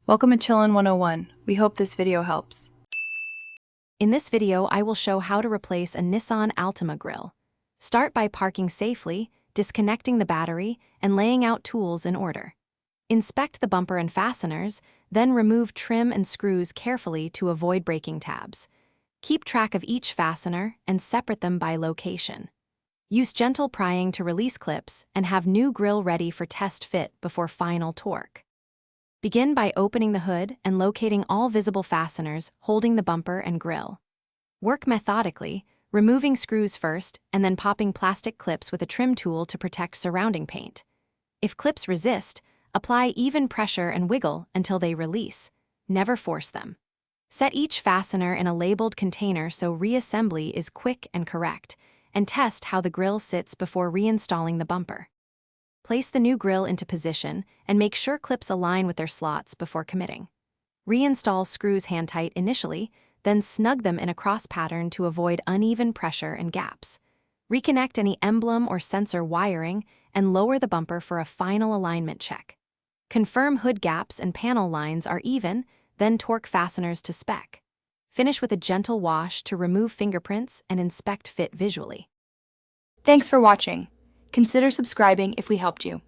Welcome to Chillin' 101. We hope this video helps. In this video, I will show how to replace a Nissan Altima grille. Start by parking safely, disconnecting the battery, and laying out tools in order. Inspect the bumper and fasteners, then remove trim and screws carefully to avoid breaking tabs. Keep track of each fastener and separate them by location. Use gentle prying to release clips and have new grille ready for test fit before final torque. Begin by opening the hood and locating all visible fasteners holding the bumper and grille. Work methodically, removing screws first and then popping plastic clips with a trim tool to protect surrounding paint. If clips resist, apply even pressure and wiggle until they release. Never force them. Set each fastener in a labeled container so reassembly is quick and correct, and test how the grille sits before reinstalling the bumper. Place the new grille into position and make sure clips align with their slots before committing. Reinstall screws hand-tight initially, then snug them in a cross pattern to avoid uneven pressure and gaps. Reconnect any emblem or sensor wiring and lower the bumper for a final alignment check. Confirm hood gaps and panel lines are even, then torque fasteners to spec. Finish with a gentle wash to remove fingerprints and inspect fit visually. Thanks for watching. Consider subscribing if we helped you.